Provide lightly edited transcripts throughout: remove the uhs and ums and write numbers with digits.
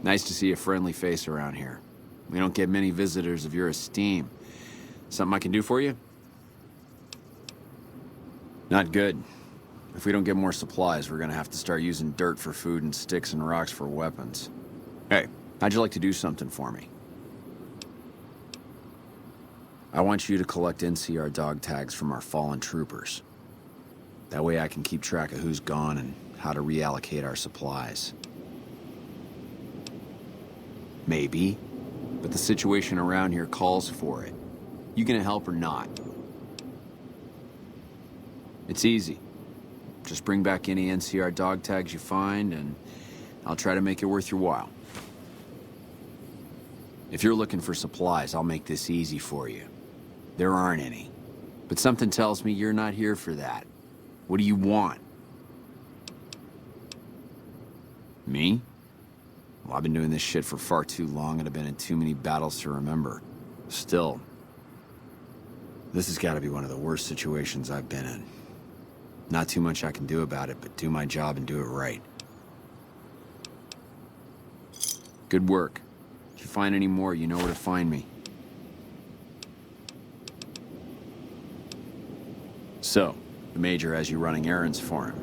Nice to see a friendly face around here. We don't get many visitors of your esteem. Something I can do for you? Not good. If we don't get more supplies, we're gonna have to start using dirt for food and sticks and rocks for weapons. Hey, how'd you like to do something for me? I want you to collect NCR dog tags from our fallen troopers. That way I can keep track of who's gone and how to reallocate our supplies. Maybe, but the situation around here calls for it. You gonna help or not? It's easy. Just bring back any NCR dog tags you find, and I'll try to make it worth your while. If you're looking for supplies, I'll make this easy for you. There aren't any. But something tells me you're not here for that. What do you want? Me? Well, I've been doing this shit for far too long, and I've been in too many battles to remember. Still, this has got to be one of the worst situations I've been in. Not too much I can do about it, but do my job and do it right. Good work. If you find any more, you know where to find me. So, the Major has you running errands for him.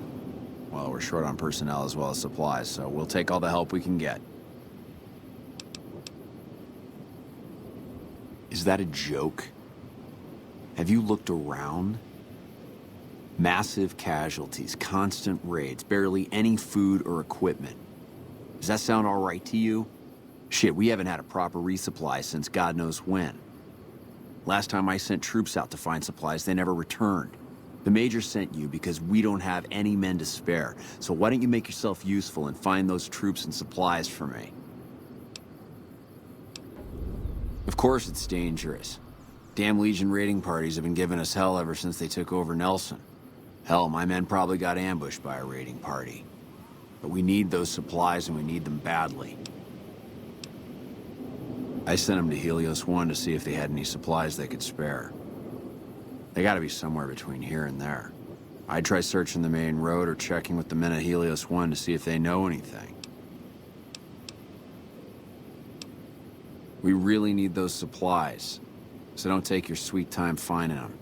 Well, we're short on personnel as well as supplies, so we'll take all the help we can get. Is that a joke? Have you looked around? Massive casualties, constant raids, barely any food or equipment. Does that sound all right to you? Shit, we haven't had a proper resupply since God knows when. Last time I sent troops out to find supplies, they never returned. The Major sent you because we don't have any men to spare. So why don't you make yourself useful and find those troops and supplies for me? Of course it's dangerous. Damn Legion raiding parties have been giving us hell ever since they took over Nelson. Hell, my men probably got ambushed by a raiding party. But we need those supplies and we need them badly. I sent them to Helios 1 to see if they had any supplies they could spare. They gotta be somewhere between here and there. I'd try searching the main road or checking with the men at Helios 1 to see if they know anything. We really need those supplies, so don't take your sweet time finding them.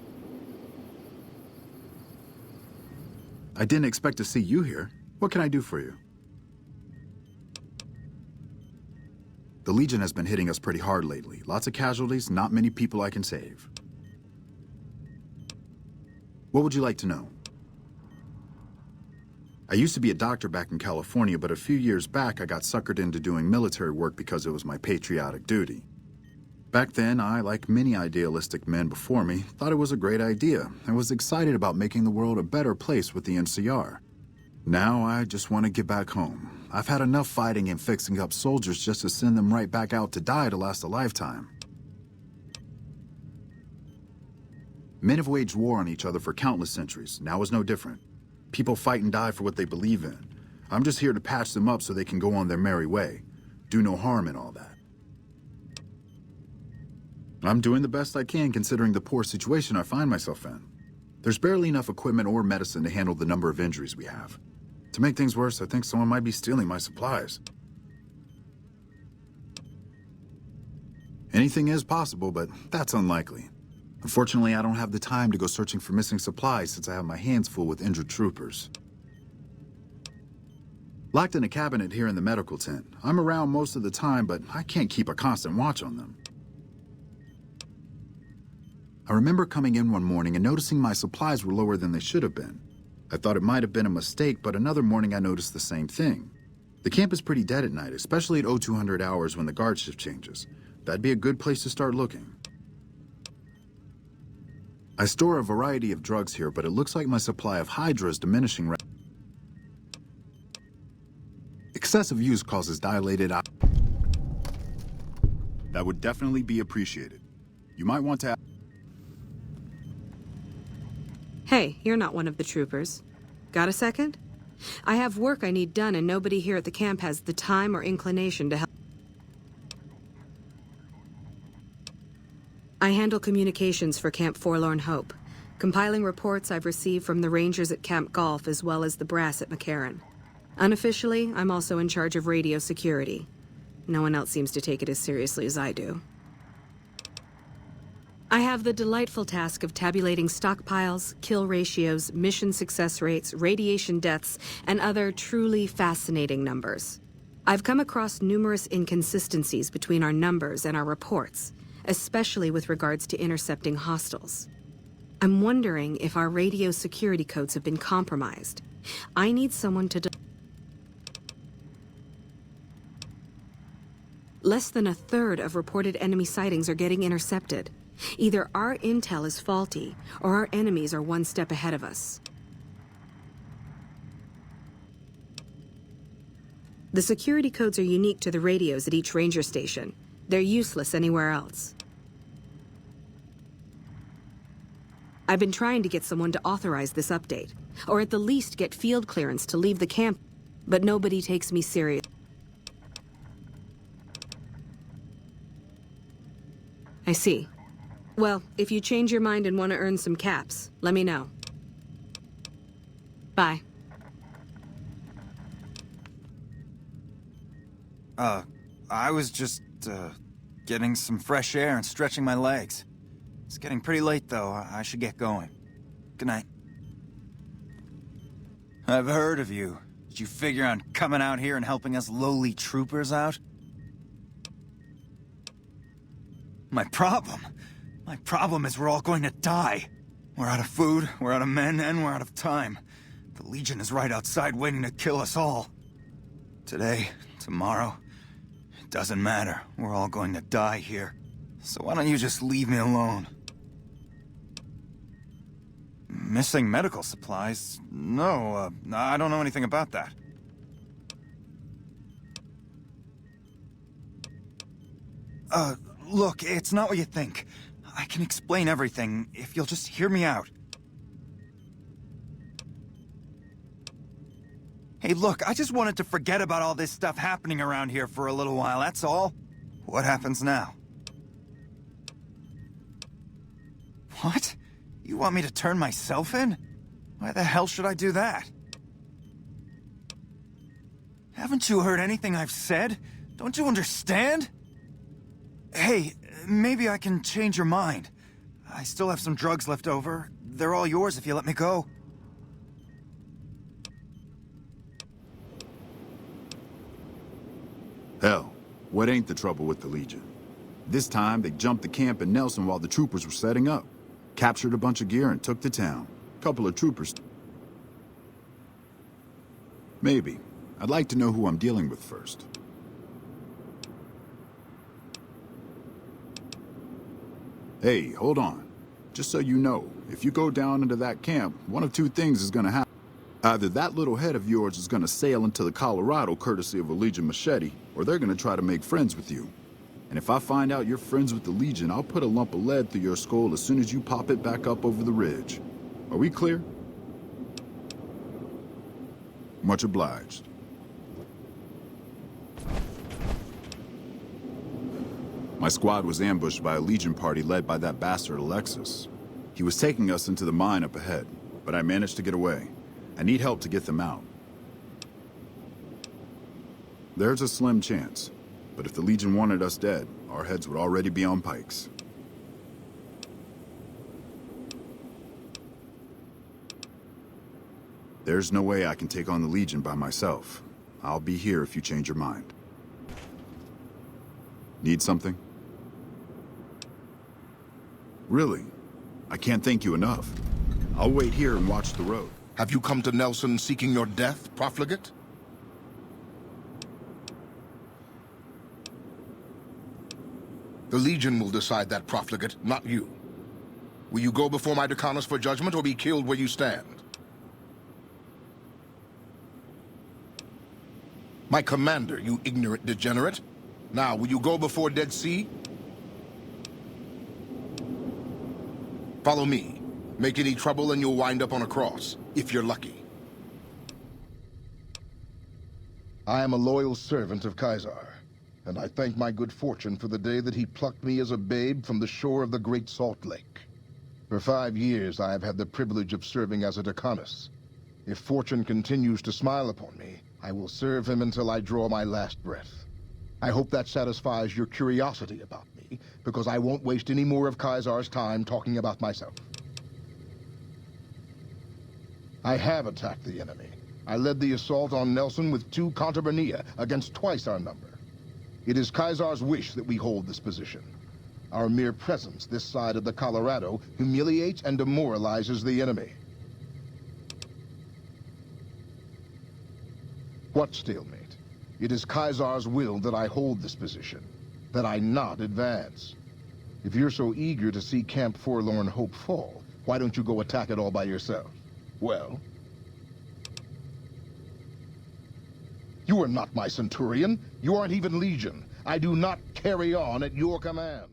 I didn't expect to see you here. What can I do for you? The Legion has been hitting us pretty hard lately. Lots of casualties, not many people I can save. What would you like to know? I used to be a doctor back in California, but a few years back I got suckered into doing military work because it was my patriotic duty. Back then, I, like many idealistic men before me, thought it was a great idea and was excited about making the world a better place with the NCR. Now I just want to get back home. I've had enough fighting and fixing up soldiers just to send them right back out to die to last a lifetime. Men have waged war on each other for countless centuries. Now is no different. People fight and die for what they believe in. I'm just here to patch them up so they can go on their merry way. Do no harm in all that. I'm doing the best I can considering the poor situation I find myself in. There's barely enough equipment or medicine to handle the number of injuries we have. To make things worse, I think someone might be stealing my supplies. Anything is possible, but that's unlikely. Unfortunately, I don't have the time to go searching for missing supplies since I have my hands full with injured troopers. Locked in a cabinet here in the medical tent. I'm around most of the time, but I can't keep a constant watch on them. I remember coming in one morning and noticing my supplies were lower than they should have been. I thought it might have been a mistake, but another morning I noticed the same thing. The camp is pretty dead at night, especially at 0200 hours when the guard shift changes. That'd be a good place to start looking. I store a variety of drugs here, but it looks like my supply of Hydra is diminishing. Excessive use causes dilated eye. That would definitely be appreciated. You might want to... Hey, you're not one of the troopers. Got a second? I have work I need done and nobody here at the camp has the time or inclination to help. I handle communications for Camp Forlorn Hope, compiling reports I've received from the rangers at Camp Golf as well as the brass at McCarran. Unofficially, I'm also in charge of radio security. No one else seems to take it as seriously as I do. I have the delightful task of tabulating stockpiles, kill ratios, mission success rates, radiation deaths, and other truly fascinating numbers. I've come across numerous inconsistencies between our numbers and our reports, especially with regards to intercepting hostiles. I'm wondering if our radio security codes have been compromised. I need someone to... Less than a third of reported enemy sightings are getting intercepted. Either our intel is faulty, or our enemies are one step ahead of us. The security codes are unique to the radios at each ranger station. They're useless anywhere else. I've been trying to get someone to authorize this update, or at the least get field clearance to leave the camp, but nobody takes me serious. I see. Well, if you change your mind and want to earn some caps, let me know. Bye. I was just, getting some fresh air and stretching my legs. It's getting pretty late, though. I should get going. Good night. I've heard of you. Did you figure on coming out here and helping us lowly troopers out? My problem is we're all going to die. We're out of food, we're out of men, and we're out of time. The Legion is right outside waiting to kill us all. Today, tomorrow, it doesn't matter. We're all going to die here. So why don't you just leave me alone? Missing medical supplies? No, I don't know anything about that. Look, it's not what you think. I can explain everything if you'll just hear me out. Hey, look, I just wanted to forget about all this stuff happening around here for a little while, that's all. What happens now? What? You want me to turn myself in? Why the hell should I do that? Haven't you heard anything I've said? Don't you understand? Hey, maybe I can change your mind. I still have some drugs left over. They're all yours if you let me go. Hell, what ain't the trouble with the Legion? This time, they jumped the camp in Nelson while the troopers were setting up. Captured a bunch of gear and took the town. Couple of troopers. Maybe. I'd like to know who I'm dealing with first. Hey, hold on. Just so you know, if you go down into that camp, one of two things is gonna happen. Either that little head of yours is gonna sail into the Colorado courtesy of a Legion machete, or they're gonna try to make friends with you. And if I find out you're friends with the Legion, I'll put a lump of lead through your skull as soon as you pop it back up over the ridge. Are we clear? Much obliged. My squad was ambushed by a Legion party led by that bastard Alexis. He was taking us into the mine up ahead, but I managed to get away. I need help to get them out. There's a slim chance, but if the Legion wanted us dead, our heads would already be on pikes. There's no way I can take on the Legion by myself. I'll be here if you change your mind. Need something? Really? I can't thank you enough. I'll wait here and watch the road. Have you come to Nelson seeking your death, profligate? The Legion will decide that, profligate, not you. Will you go before my Decanus for judgment or be killed where you stand? My commander, you ignorant degenerate. Now, will you go before Dead Sea? Follow me. Make any trouble and you'll wind up on a cross, if you're lucky. I am a loyal servant of Caesar, and I thank my good fortune for the day that he plucked me as a babe from the shore of the Great Salt Lake. For 5 years I have had the privilege of serving as a Decanus. If fortune continues to smile upon me, I will serve him until I draw my last breath. I hope that satisfies your curiosity about me, because I won't waste any more of Caesar's time talking about myself. I have attacked the enemy. I led the assault on Nelson with 2 Contubernia against twice our number. It is Caesar's wish that we hold this position. Our mere presence this side of the Colorado humiliates and demoralizes the enemy. What stalemate? It is Caesar's will that I hold this position, that I not advance. If you're so eager to see Camp Forlorn Hope fall, why don't you go attack it all by yourself? Well? You are not my Centurion. You aren't even Legion. I do not carry on at your command.